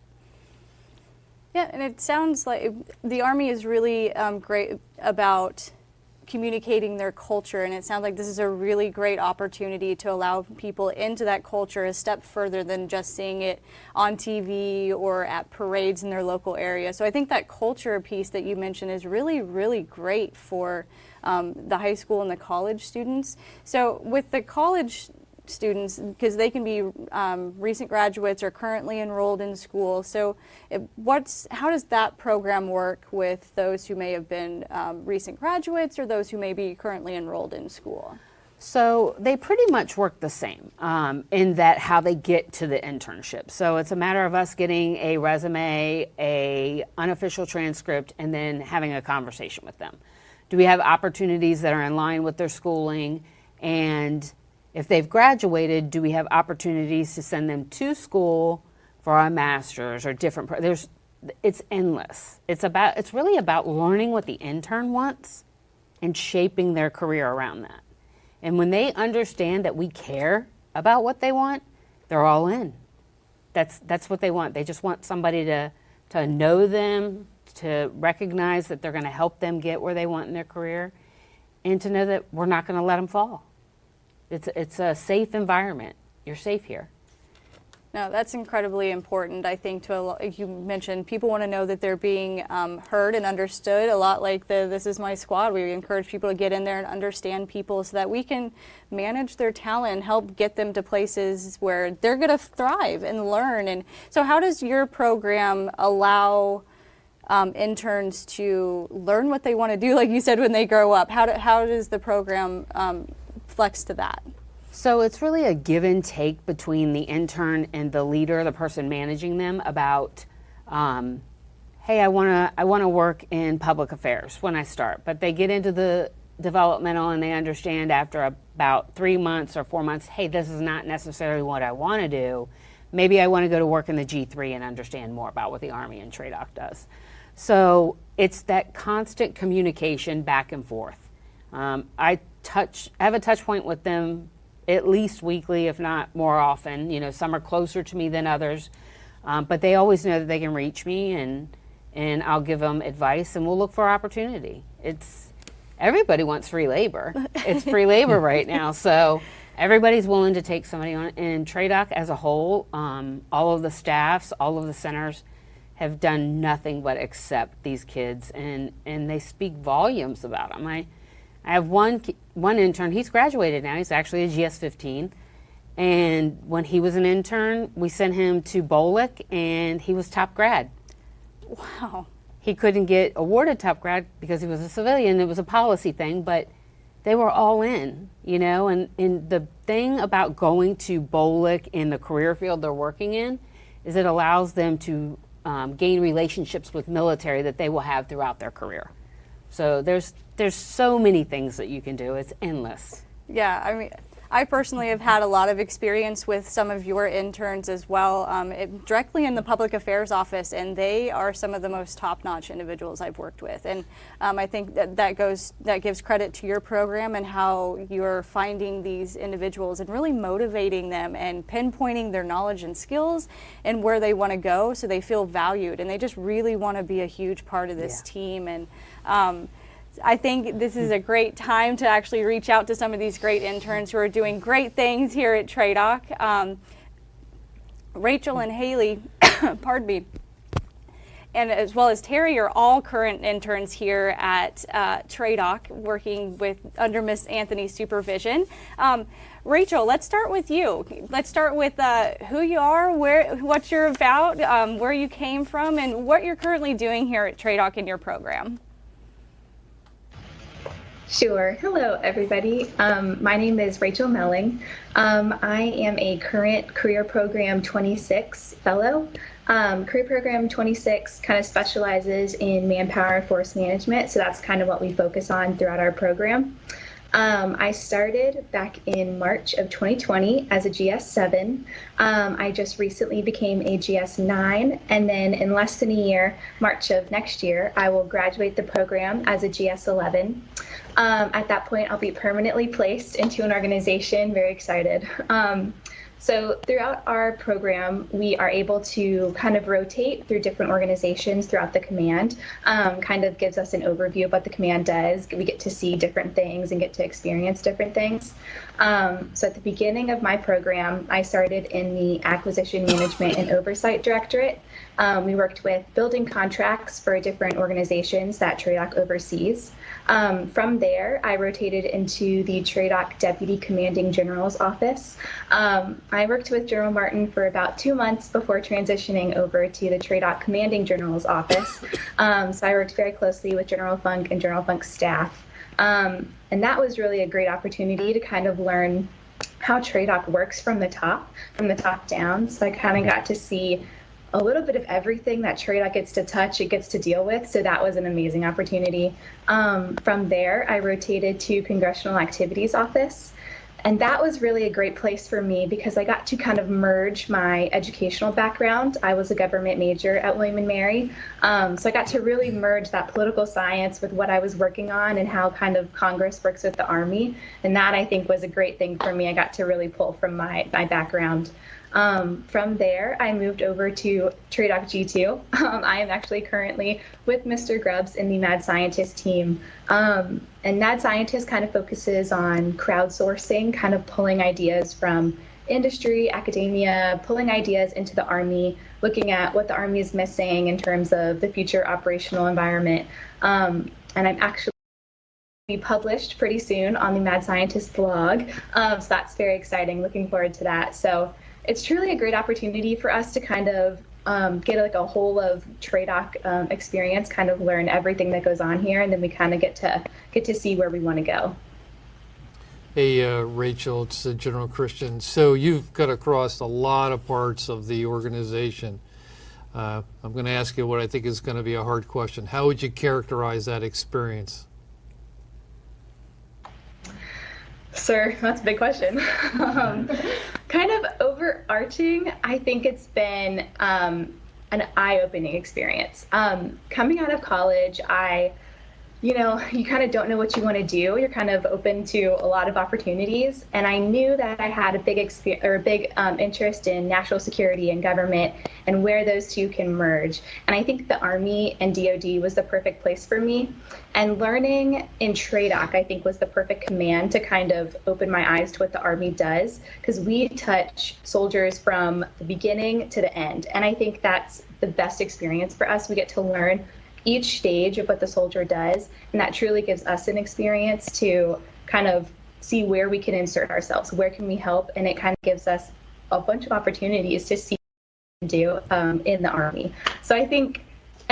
Yeah, and it sounds like the Army is really great about communicating their culture, and it sounds like this is a really great opportunity to allow people into that culture a step further than just seeing it on TV or at parades in their local area. So I think that culture piece that you mentioned is really, really great for the high school and the college students. So with the college students, because they can be recent graduates or currently enrolled in school. So how does that program work with those who may have been recent graduates or those who may be currently enrolled in school? So they pretty much work the same in that how they get to the internship. So it's a matter of us getting a resume, a unofficial transcript, and then having a conversation with them. Do we have opportunities that are in line with their schooling? And if they've graduated, do we have opportunities to send them to school for a master's or different? It's endless. It's really about learning what the intern wants and shaping their career around that. And when they understand that we care about what they want, they're all in. That's what they want. They just want somebody to know them, to recognize that they're going to help them get where they want in their career, and to know that we're not going to let them fall. It's a safe environment. You're safe here. No, that's incredibly important, I think, like you mentioned, people want to know that they're being heard and understood, a lot like This Is My Squad. We encourage people to get in there and understand people so that we can manage their talent and help get them to places where they're going to thrive and learn. And so how does your program allow interns to learn what they want to do, like you said, when they grow up? How does the program flex to that? So it's really a give and take between the intern and the leader, the person managing them, about, hey, I want to work in public affairs when I start. But they get into the developmental and they understand after about 3 months or 4 months, hey, this is not necessarily what I want to do. Maybe I want to go to work in the G3 and understand more about what the Army and TRADOC does. So it's that constant communication back and forth. I have a touch point with them at least weekly, if not more often. You know, some are closer to me than others, but they always know that they can reach me, and I'll give them advice, and we'll look for opportunity. Everybody wants free labor. It's free labor right now, so everybody's willing to take somebody on. And TRADOC as a whole, all of the staffs, all of the centers have done nothing but accept these kids, and they speak volumes about them. I have one intern, he's graduated now, he's actually a GS-15, and when he was an intern, we sent him to BOLIC, and he was top grad. Wow. He couldn't get awarded top grad because he was a civilian. It was a policy thing, but they were all in, you know, and the thing about going to BOLC in the career field they're working in is it allows them to gain relationships with military that they will have throughout their career. So there's so many things that you can do. It's endless. Yeah, I mean, I personally have had a lot of experience with some of your interns as well, directly in the public affairs office, and they are some of the most top-notch individuals I've worked with. And I think that gives credit to your program and how you're finding these individuals and really motivating them and pinpointing their knowledge and skills and where they want to go, so they feel valued and they just really want to be a huge part of this team. And I think this is a great time to actually reach out to some of these great interns who are doing great things here at TRADOC. Rachel and Haley, pardon me, and as well as Terry are all current interns here at TRADOC, working under Miss Anthony's supervision. Rachel, let's start with you. Let's start with who you are, what you're about, where you came from, and what you're currently doing here at TRADOC in your program. Sure. Hello, everybody. My name is Rachel Melling. I am a current Career Program 26 fellow. Career Program 26 kind of specializes in manpower and force management, so that's kind of what we focus on throughout our program. I started back in March of 2020 as a GS7. I just recently became a GS9, and then in less than a year, March of next year, I will graduate the program as a GS11. At that point, I'll be permanently placed into an organization. Very excited. So throughout our program, we are able to kind of rotate through different organizations throughout the command. Kind of gives us an overview of what the command does. We get to see different things and get to experience different things. So at the beginning of my program, I started in the Acquisition Management and Oversight Directorate. We worked with building contracts for different organizations that TRADOC oversees. From there, I rotated into the TRADOC Deputy Commanding General's office. I worked with General Martin for about 2 months before transitioning over to the TRADOC Commanding General's office. So I worked very closely with General Funk and General Funk's staff. And that was really a great opportunity to kind of learn how TRADOC works from the top down. So I kind of got to see a little bit of everything that TRADOC gets to touch, it gets to deal with. So that was an amazing opportunity. From there, I rotated to Congressional Activities Office. And that was really a great place for me because I got to kind of merge my educational background. I was a government major at William & Mary. So I got to really merge that political science with what I was working on and how kind of Congress works with the Army. And that, I think, was a great thing for me. I got to really pull from my background. From there, I moved over to TRADOC G2. I am actually currently with Mr. Grubbs in the Mad Scientist team. And Mad Scientist kind of focuses on crowdsourcing, kind of pulling ideas from industry, academia, pulling ideas into the Army, looking at what the Army is missing in terms of the future operational environment. And I'm actually be published pretty soon on the Mad Scientist blog. So that's very exciting. Looking forward to that. So it's truly a great opportunity for us to kind of get like a whole of TRADOC experience, kind of learn everything that goes on here, and then we kind of get to see where we want to go. Hey, Rachel, it's General Christian. So you've got across a lot of parts of the organization. I'm going to ask you what I think is going to be a hard question. How would you characterize that experience? Sir, that's a big question. Kind of overarching, I think it's been an eye-opening experience. Coming out of college, you kind of don't know what you want to do. You're kind of open to a lot of opportunities, and I knew that I had a big interest in national security and government and where those two can merge. And I think the Army and DoD was the perfect place for me. And learning in TRADOC, I think, was the perfect command to kind of open my eyes to what the Army does, because we touch soldiers from the beginning to the end. And I think that's the best experience for us. We get to learn each stage of what the soldier does, and that truly gives us an experience to kind of see where we can insert ourselves, where can we help, and it kind of gives us a bunch of opportunities to see what we can do in the Army. So I think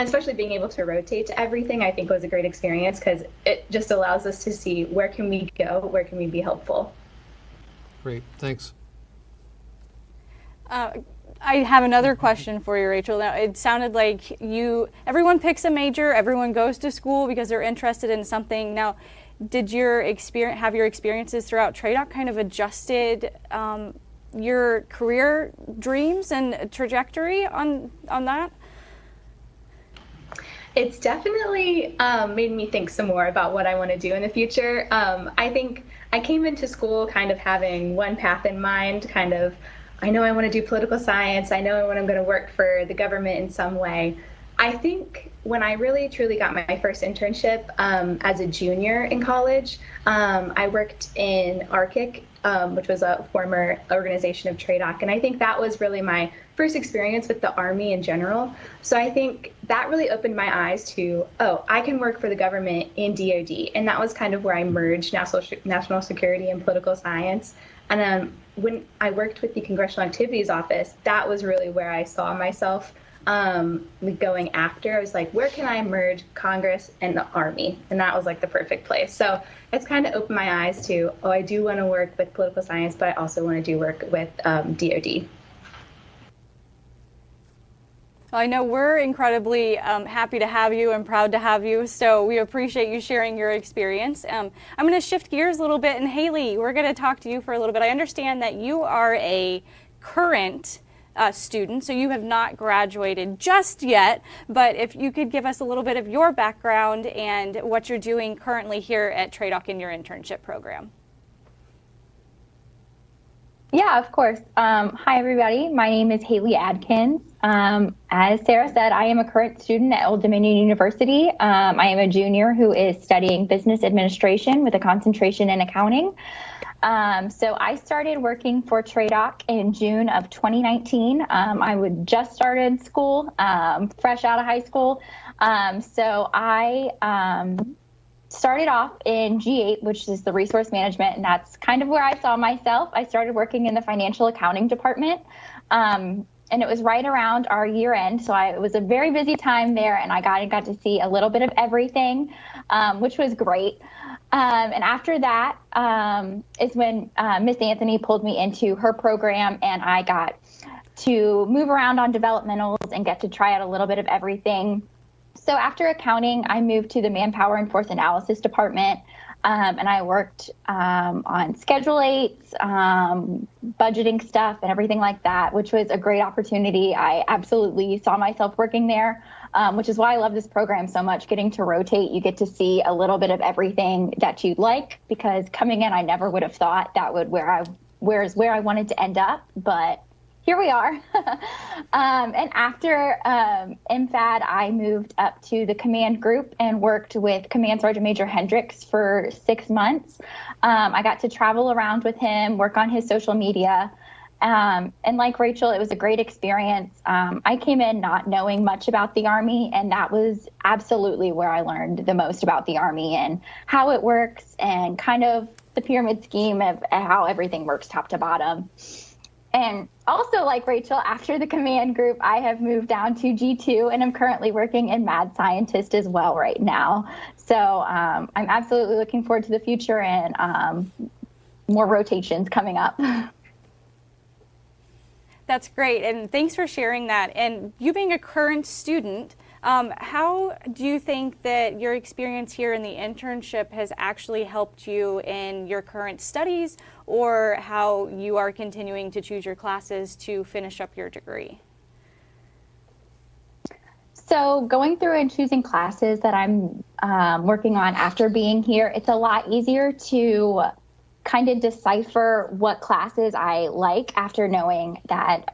especially being able to rotate to everything, I think was a great experience because it just allows us to see where can we go, where can we be helpful. Great, thanks. I have another question for you, Rachel. Now, it sounded like everyone picks a major, everyone goes to school because they're interested in something. Now, did your experiences throughout TRADOC kind of adjusted your career dreams and trajectory on that? It's definitely made me think some more about what I want to do in the future. I think I came into school kind of having one path in mind, kind of, I know I want to do political science, I know I'm going to work for the government in some way. I think when I really truly got my first internship as a junior in college, I worked in ARCIC, which was a former organization of TRADOC, and I think that was really my first experience with the Army in general. So I think that really opened my eyes to, oh, I can work for the government in DoD, and that was kind of where I merged national security and political science. And then when I worked with the Congressional Activities Office, that was really where I saw myself going after. I was like, where can I merge Congress and the Army? And that was like the perfect place. So it's kind of opened my eyes to, oh, I do want to work with political science, but I also want to do work with DoD. Well, I know we're incredibly happy to have you and proud to have you, so we appreciate you sharing your experience. I'm going to shift gears a little bit, and Haley, we're going to talk to you for a little bit. I understand that you are a current student, so you have not graduated just yet, but if you could give us a little bit of your background and what you're doing currently here at TRADOC in your internship program. Yeah, of course. Hi, everybody. My name is Haley Adkins. As Sarah said, I am a current student at Old Dominion University. I am a junior who is studying business administration with a concentration in accounting. So I started working for TRADOC in June of 2019. I would just started school, fresh out of high school. So I started off in G8, which is the resource management, and that's kind of where I saw myself. I started working in the financial accounting department, and it was right around our year end. So it was a very busy time there, and I got to see a little bit of everything, which was great. And after that is when Miss Anthony pulled me into her program, and I got to move around on developmentals and get to try out a little bit of everything. So after accounting, I moved to the Manpower and Force Analysis Department, and I worked on Schedule 8s, budgeting stuff, and everything like that, which was a great opportunity. I absolutely saw myself working there, which is why I love this program so much. Getting to rotate, you get to see a little bit of everything that you'd like, because coming in, I never would have thought that would where I wanted to end up, but here we are. And after MFAD, I moved up to the command group and worked with Command Sergeant Major Hendricks for 6 months. I got to travel around with him, work on his social media. And like Rachel, it was a great experience. I came in not knowing much about the Army, and that was absolutely where I learned the most about the Army and how it works and kind of the pyramid scheme of how everything works top to bottom. And also, like Rachel, after the command group, I have moved down to G2, and I'm currently working in Mad Scientist as well right now. So I'm absolutely looking forward to the future and more rotations coming up. That's great, and thanks for sharing that. And you being a current student, how do you think that your experience here in the internship has actually helped you in your current studies, or how you are continuing to choose your classes to finish up your degree? So going through and choosing classes that I'm working on after being here, it's a lot easier to kind of decipher what classes I like after knowing that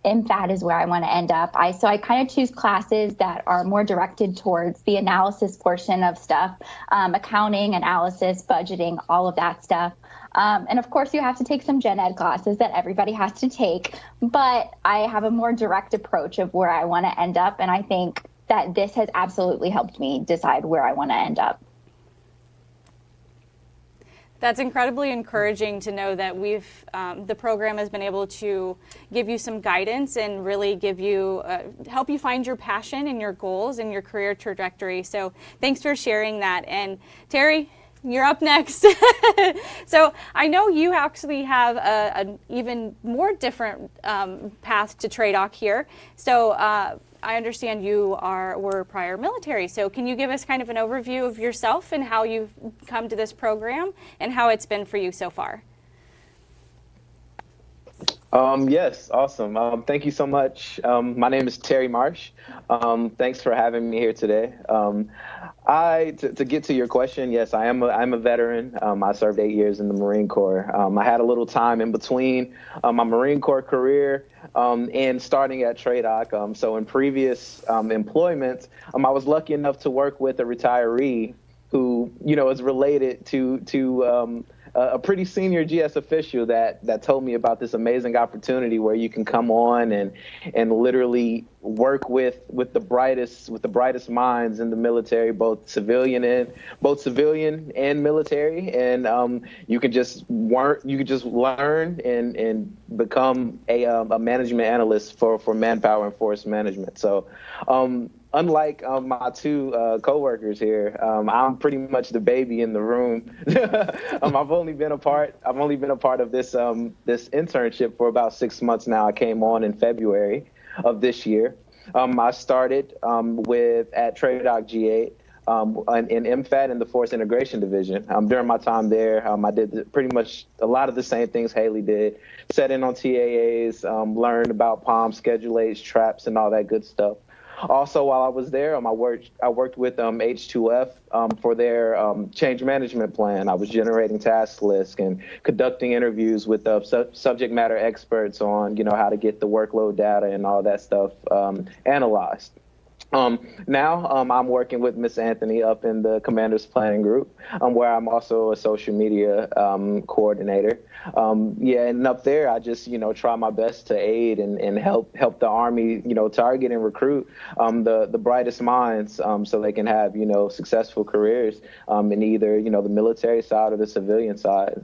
MFAD is where I want to end up. So I kind of choose classes that are more directed towards the analysis portion of stuff, accounting, analysis, budgeting, all of that stuff. And of course, you have to take some gen ed classes that everybody has to take, but I have a more direct approach of where I want to end up. And I think that this has absolutely helped me decide where I want to end up. That's incredibly encouraging to know that the program has been able to give you some guidance and really give you, help you find your passion and your goals and your career trajectory. So thanks for sharing that. And Terry, you're up next. So I know you actually have an even more different path to TRADOC here. So I understand you were prior military. So can you give us kind of an overview of yourself and how you've come to this program and how it's been for you so far? Yes, awesome. Thank you so much. My name is Terry Marsh. Thanks for having me here today. To get to your question, yes, I'm a veteran. I served 8 years in the Marine Corps. I had a little time in between my Marine Corps career and starting at TRADOC. So in previous employment, I was lucky enough to work with a retiree who, is related to a pretty senior GS official that told me about this amazing opportunity where you can come on and literally work with the brightest minds in the military, both civilian and military, and you can just learn and become a management analyst for manpower and force management. So unlike my two coworkers here, I'm pretty much the baby in the room. I've only been a part of this internship for about 6 months now. I came on in February of this year. I started at TRADOC G8 in MFAT in the Force Integration Division. During my time there, I did pretty much a lot of the same things Haley did. Set in on TAAs, learned about POM, Schedule A's, traps, and all that good stuff. Also, while I was there, I worked with H2F for their change management plan. I was generating task lists and conducting interviews with subject matter experts on, how to get the workload data and all that stuff analyzed. Now I'm working with Miss Anthony up in the Commander's Planning Group, where I'm also a social media coordinator. And up there, I just try my best to aid and help the Army target and recruit the brightest minds so they can have successful careers in either the military side or the civilian side.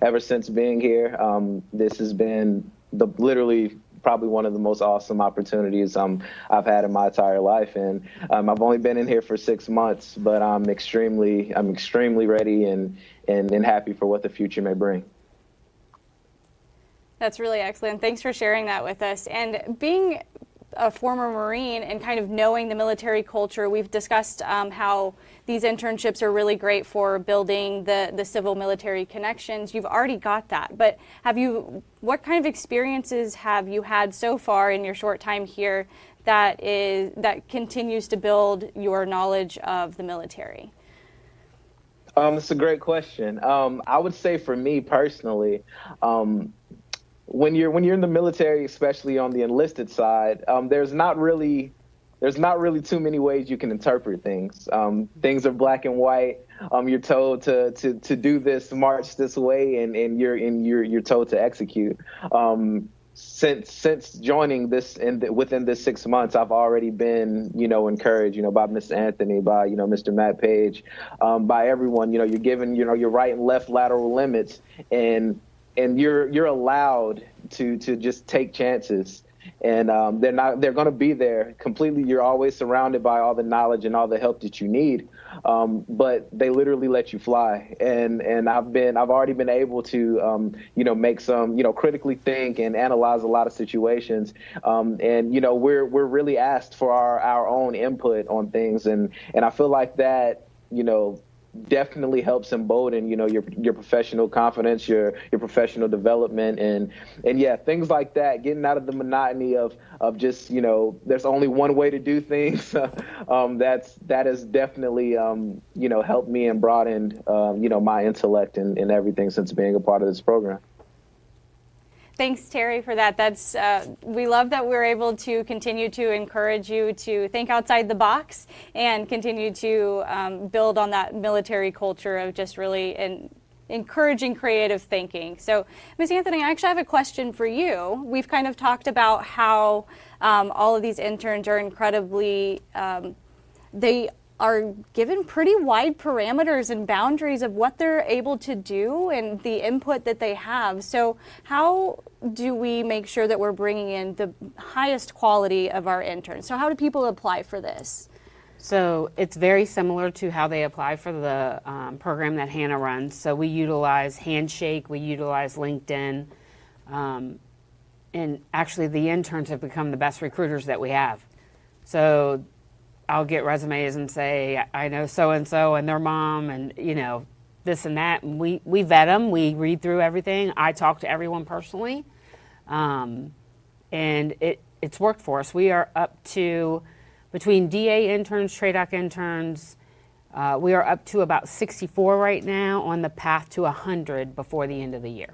Ever since being here, this has been literally probably one of the most awesome opportunities I've had in my entire life, and I've only been in here for 6 months, but I'm extremely ready and happy for what the future may bring. That's really excellent. Thanks for sharing that with us. And being a former Marine and kind of knowing the military culture, we've discussed how these internships are really great for building the civil military connections. You've already got that, but what kind of experiences have you had so far in your short time here that continues to build your knowledge of the military? It's a great question. I would say for me personally, when you're in the military, especially on the enlisted side, there's not really too many ways you can interpret things. Things are black and white. You're told to do this, march this way, and you're told to execute. Since joining this within this 6 months, I've already been encouraged by Miss Anthony, by Mr. Matt Page, by everyone. You're given your right and left lateral limits, and you're allowed to just take chances. And they're going to be there completely. You're always surrounded by all the knowledge and all the help that you need, but they literally let you fly. And I've already been able to make some critically think and analyze a lot of situations. And we're really asked for our own input on things, and I feel like that definitely helps embolden your professional confidence, your professional development, and yeah, things like that, getting out of the monotony of just there's only one way to do things. That has definitely helped me and broadened my intellect and everything since being a part of this program. Thanks, Terry, for that. We love that we're able to continue to encourage you to think outside the box and continue to build on that military culture of just really encouraging creative thinking. So, Ms. Anthony, I actually have a question for you. We've kind of talked about how all of these interns are incredibly, they are given pretty wide parameters and boundaries of what they're able to do and the input that they have. So how do we make sure that we're bringing in the highest quality of our interns? So how do people apply for this? So it's very similar to how they apply for the program that Hannah runs. So we utilize Handshake, we utilize LinkedIn, and actually the interns have become the best recruiters that we have. So I'll get resumes and say, I know so-and-so and their mom and, you know, this and that. And we vet them, we read through everything. I talk to everyone personally. And it's worked for us. We are up to, between DA interns, TRADOC interns, we are up to about 64 right now, on the path to 100 before the end of the year.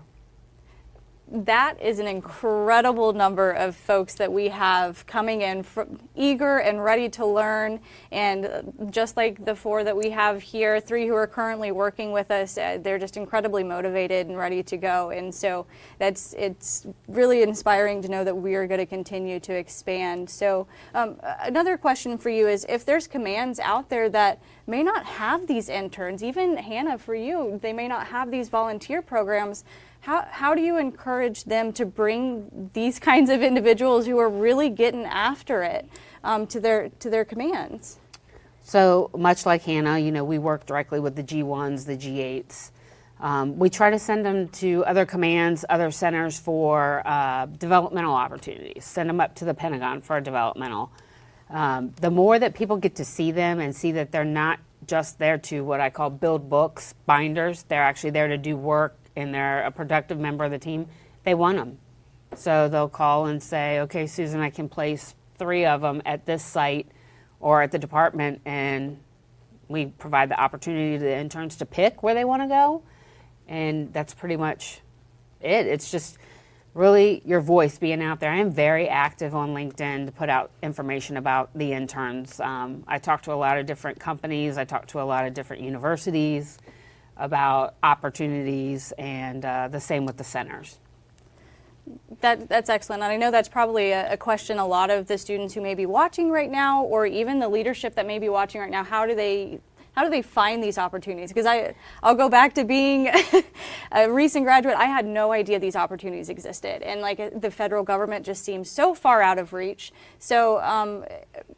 That is an incredible number of folks that we have coming in eager and ready to learn. And just like the 4 that we have here, 3 who are currently working with us, they're just incredibly motivated and ready to go. And so it's really inspiring to know that we are going to continue to expand. So another question for you is, if there's commands out there that may not have these interns, even Hannah, for you, they may not have these volunteer programs, how do you encourage them to bring these kinds of individuals who are really getting after it to their commands? So much like Hannah, you know, we work directly with the G1s, the G8s. We try to send them to other commands, other centers for developmental opportunities. Send them up to the Pentagon for a developmental. The more that people get to see them and see that they're not just there to what I call build books, binders, they're actually there to do work, and they're a productive member of the team, they want them. So they'll call and say, okay, Susan, I can place 3 of them at this site or at the department, and we provide the opportunity to the interns to pick where they want to go. And that's pretty much it. It's just really your voice being out there. I am very active on LinkedIn to put out information about the interns. I talk to a lot of different companies. I talk to a lot of different universities about opportunities, and the same with the centers. That's excellent. And I know that's probably a question a lot of the students who may be watching right now, or even the leadership that may be watching right now, how do they find these opportunities? Because I'll go back to being a recent graduate. I had no idea these opportunities existed, and like the federal government just seems so far out of reach. So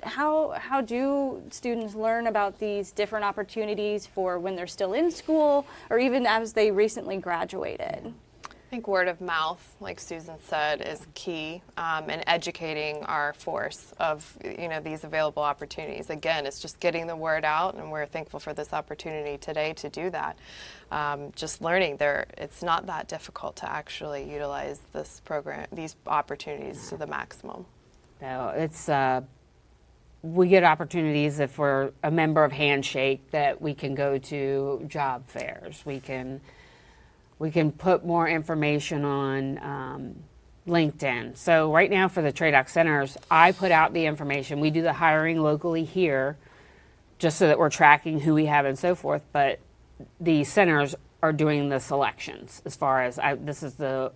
how do students learn about these different opportunities for when they're still in school, or even as they recently graduated? I think word of mouth, like Susan said, is key in educating our force of these available opportunities. Again, it's just getting the word out, and we're thankful for this opportunity today to do that. Just learning it's not that difficult to actually utilize this program, these opportunities to the maximum. No, it's we get opportunities if we're a member of Handshake that we can go to job fairs. We can put more information on LinkedIn. So right now for the TRADOC centers, I put out the information. We do the hiring locally here just so that we're tracking who we have and so forth, but the centers are doing the selections as far as this is the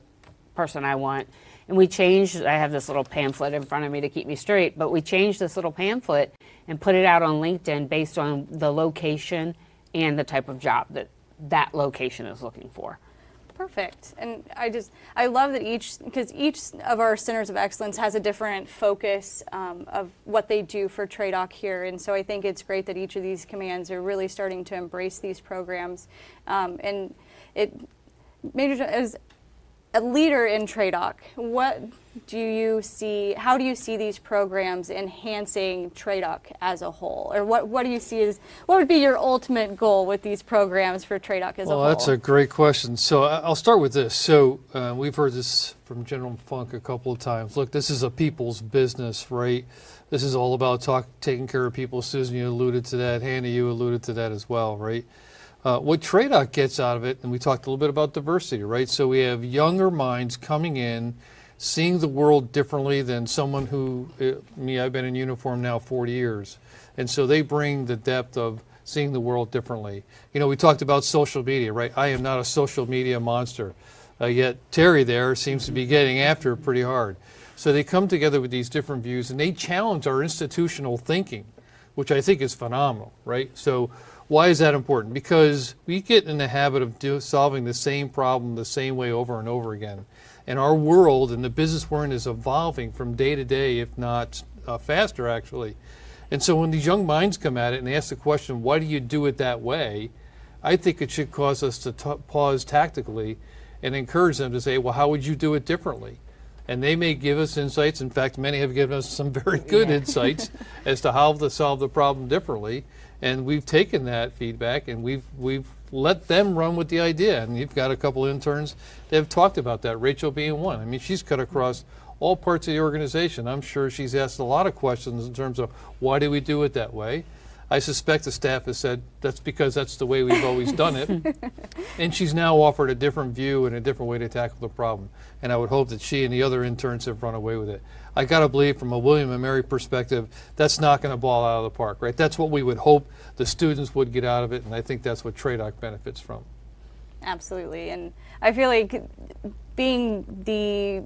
person I want. And we changed, I have this little pamphlet in front of me to keep me straight, but we changed this little pamphlet and put it out on LinkedIn based on the location and the type of job that location is looking for. Perfect. And I love that because each of our centers of excellence has a different focus of what they do for TRADOC here. And so I think it's great that each of these commands are really starting to embrace these programs. And Major, as a leader in TRADOC, how do you see these programs enhancing TRADOC as a whole? Or what do you see what would be your ultimate goal with these programs for TRADOC as a whole? Well, that's a great question. So I'll start with this. So we've heard this from General Funk a couple of times. Look, this is a people's business, right? This is all about taking care of people. Susan, you alluded to that. Hannah, you alluded to that as well, right? What TRADOC gets out of it, and we talked a little bit about diversity, right? So we have younger minds coming in, seeing the world differently than someone who, I've been in uniform now 40 years. And so they bring the depth of seeing the world differently. We talked about social media, right? I am not a social media monster. Yet Terry there seems to be getting after it pretty hard. So they come together with these different views, and they challenge our institutional thinking. which I think is phenomenal, right? So why is that important? Because we get in the habit of solving the same problem the same way over and over again. And our world and the business we're in is evolving from day to day, if not faster, actually. And so when these young minds come at it and they ask the question, why do you do it that way? I think it should cause us to pause tactically and encourage them to say, well, how would you do it differently? And they may give us insights. In fact, many have given us some very good insights as to how to solve the problem differently. And we've taken that feedback and we've let them run with the idea. And you've got a couple interns that have talked about that, Rachel being one. I mean, she's cut across all parts of the organization. I'm sure she's asked a lot of questions in terms of why do we do it that way? I suspect the staff has said that's because that's the way we've always done it. And she's now offered a different view and a different way to tackle the problem. And I would hope that she and the other interns have run away with it. I got to believe from a William and Mary perspective, that's not going to ball out of the park, right? That's what we would hope the students would get out of it. And I think that's what TRADOC benefits from. Absolutely. And I feel like being the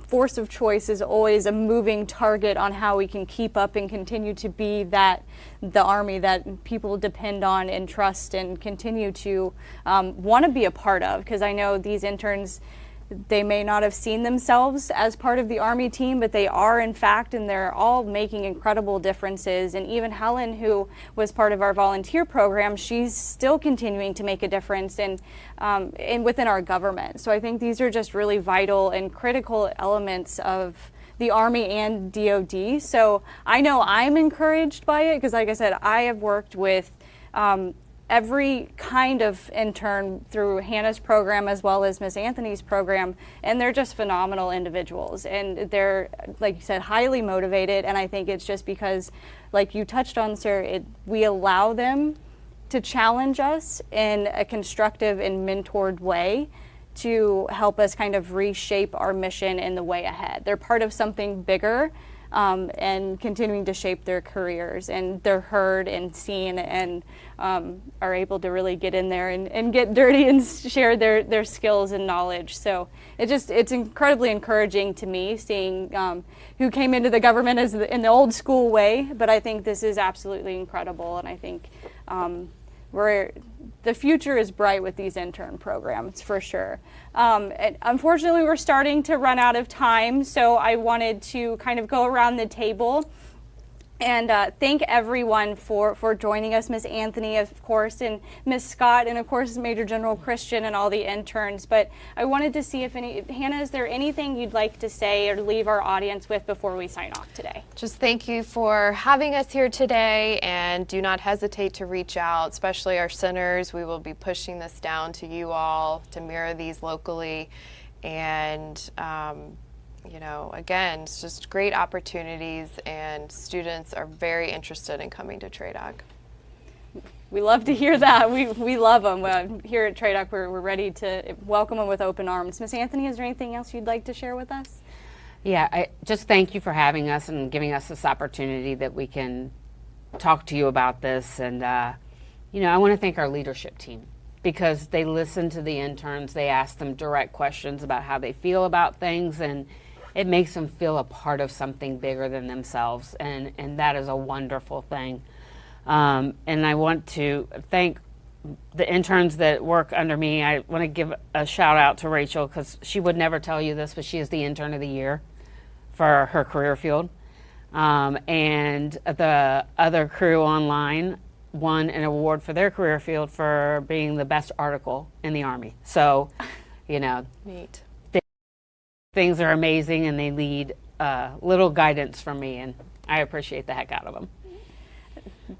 force of choice is always a moving target on how we can keep up and continue to be the Army that people depend on and trust and continue to want to be a part of. Because I know these interns, they may not have seen themselves as part of the Army team, but they are in fact, and they're all making incredible differences. And even Helen, who was part of our volunteer program, she's still continuing to make a difference in within our government. So I think these are just really vital and critical elements of the Army and DoD. So I know I'm encouraged by it because, like I said, I have worked with every kind of intern through Hannah's program as well as Miss Anthony's program, and they're just phenomenal individuals, and they're, like you said, highly motivated. And I think it's just because, like you touched on, Sarah, we allow them to challenge us in a constructive and mentored way to help us kind of reshape our mission in the way ahead. They're part of something bigger, and continuing to shape their careers, and they're heard and seen and are able to really get in there and get dirty and share their skills and knowledge. So it's incredibly encouraging to me seeing who came into the government in the old school way, but I think this is absolutely incredible, and I think the future is bright with these intern programs for sure. And unfortunately, we're starting to run out of time, so I wanted to kind of go around the table and thank everyone for joining us, Miss Anthony, of course, and Miss Scott, and of course Major General Christian and all the interns. But I wanted to see if Hannah, is there anything you'd like to say or leave our audience with before we sign off today? Just thank you for having us here today, and do not hesitate to reach out, especially our centers. We will be pushing this down to you all to mirror these locally. And you know, again, it's just great opportunities, and students are very interested in coming to TRADOC. We love to hear that. We love them. Here at TRADOC, we're ready to welcome them with open arms. Miss Anthony, is there anything else you'd like to share with us? Yeah, I just thank you for having us and giving us this opportunity that we can talk to you about this. And, you know, I want to thank our leadership team, because they listen to the interns. They ask them direct questions about how they feel about things, and it makes them feel a part of something bigger than themselves, and that is a wonderful thing. And I want to thank the interns that work under me. I want to give a shout out to Rachel, because she would never tell you this, but she is the intern of the year for her career field. And the other crew online won an award for their career field for being the best article in the Army. So, you know, neat. Things are amazing, and they need little guidance from me, and I appreciate the heck out of them.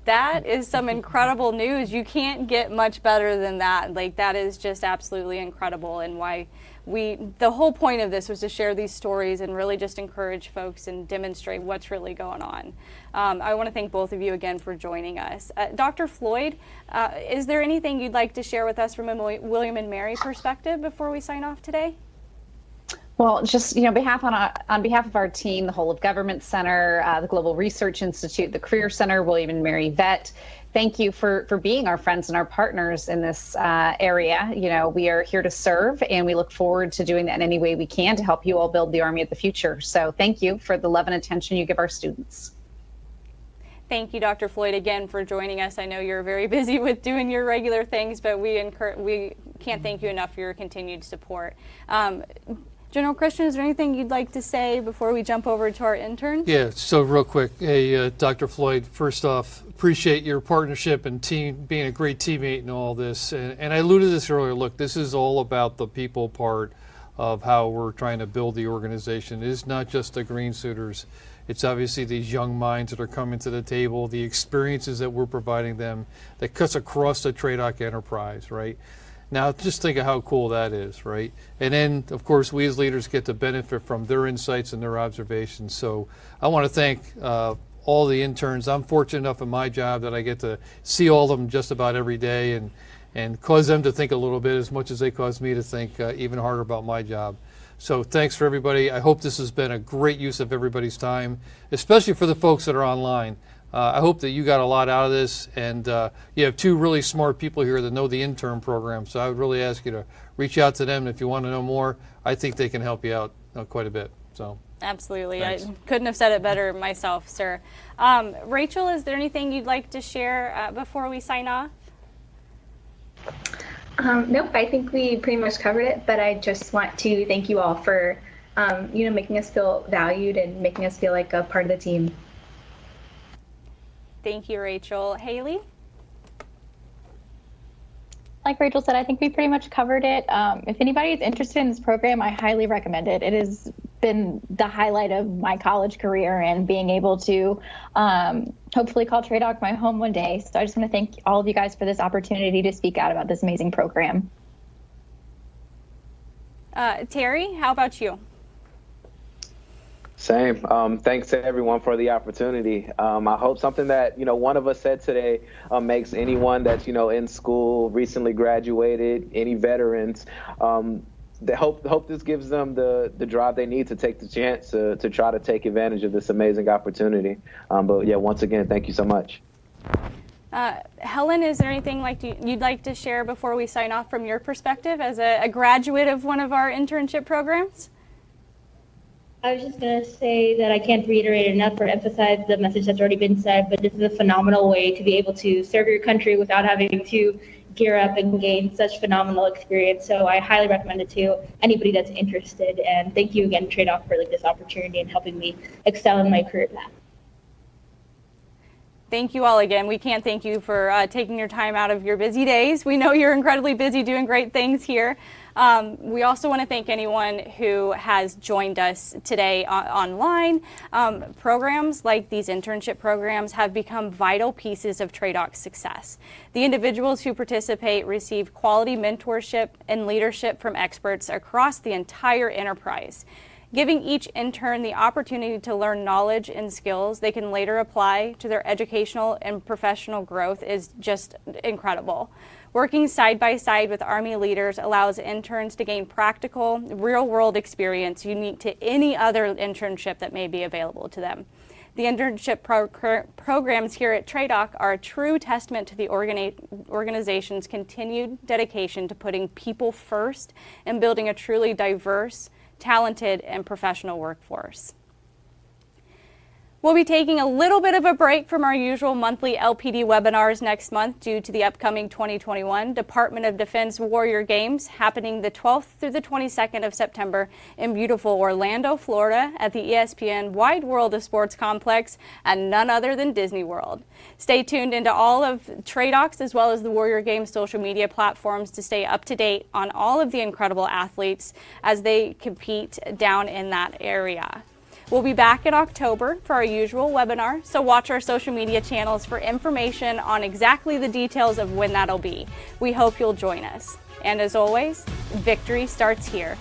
That is some incredible news. You can't get much better than that. Like, that is just absolutely incredible, and why the whole point of this was to share these stories and really just encourage folks and demonstrate what's really going on. I want to thank both of you again for joining us. Dr. Floyd, is there anything you'd like to share with us from a William and Mary perspective before we sign off today? Well, just, you know, on behalf of our team, the Whole of Government Center, the Global Research Institute, the Career Center, William and Mary Vet, thank you for being our friends and our partners in this area. You know, we are here to serve, and we look forward to doing that in any way we can to help you all build the Army of the future. So thank you for the love and attention you give our students. Thank you, Dr. Floyd, again for joining us. I know you're very busy with doing your regular things, but we can't thank you enough for your continued support. General Christian, is there anything you'd like to say before we jump over to our interns? Yeah, so real quick, hey, Dr. Floyd, first off, appreciate your partnership and being a great teammate in all this. And I alluded to this earlier, look, this is all about the people part of how we're trying to build the organization. It is not just the green suiters. It's obviously these young minds that are coming to the table, the experiences that we're providing them that cuts across the TRADOC enterprise, right? Now, just think of how cool that is, right? And then, of course, we as leaders get to benefit from their insights and their observations. So I want to thank all the interns. I'm fortunate enough in my job that I get to see all of them just about every day and cause them to think a little bit as much as they cause me to think even harder about my job. So thanks for everybody. I hope this has been a great use of everybody's time, especially for the folks that are online. I hope that you got a lot out of this, and you have two really smart people here that know the intern program, so I would really ask you to reach out to them if you want to know more. I think they can help you out quite a bit. So absolutely. Thanks. I couldn't have said it better myself, sir. Rachel, is there anything you'd like to share before we sign off? Nope, I think we pretty much covered it, but I just want to thank you all for, making us feel valued and making us feel like a part of the team. Thank you, Rachel. Haley? Like Rachel said, I think we pretty much covered it. If anybody is interested in this program, I highly recommend it. It has been the highlight of my college career and being able to hopefully call TRADOC my home one day. So I just want to thank all of you guys for this opportunity to speak out about this amazing program. Terry, how about you? Same. Thanks to everyone for the opportunity. I hope something that, one of us said today makes anyone that's, in school, recently graduated, any veterans, hope this gives them the drive they need to take the chance to try to take advantage of this amazing opportunity. But yeah, once again, thank you so much. Helen, is there anything you'd like to share before we sign off from your perspective as a graduate of one of our internship programs? I was just going to say that I can't reiterate enough or emphasize the message that's already been said, but this is a phenomenal way to be able to serve your country without having to gear up and gain such phenomenal experience. So I highly recommend it to anybody that's interested. And thank you again, TRADOC, for this opportunity and helping me excel in my career path. Thank you all again. We can't thank you for taking your time out of your busy days. We know you're incredibly busy doing great things here. We also want to thank anyone who has joined us today online. Programs like these internship programs have become vital pieces of TRADOC's success. The individuals who participate receive quality mentorship and leadership from experts across the entire enterprise, giving each intern the opportunity to learn knowledge and skills they can later apply to their educational and professional growth is just incredible. Working side by side with Army leaders allows interns to gain practical, real-world experience unique to any other internship that may be available to them. The internship programs here at TRADOC are a true testament to the organization's continued dedication to putting people first and building a truly diverse, talented, and professional workforce. We'll be taking a little bit of a break from our usual monthly LPD webinars next month due to the upcoming 2021 Department of Defense Warrior Games happening the 12th through the 22nd of September in beautiful Orlando, Florida at the ESPN Wide World of Sports Complex and none other than Disney World. Stay tuned into all of TRADOC's as well as the Warrior Games social media platforms to stay up to date on all of the incredible athletes as they compete down in that area. We'll be back in October for our usual webinar, so watch our social media channels for information on exactly the details of when that'll be. We hope you'll join us. And as always, victory starts here.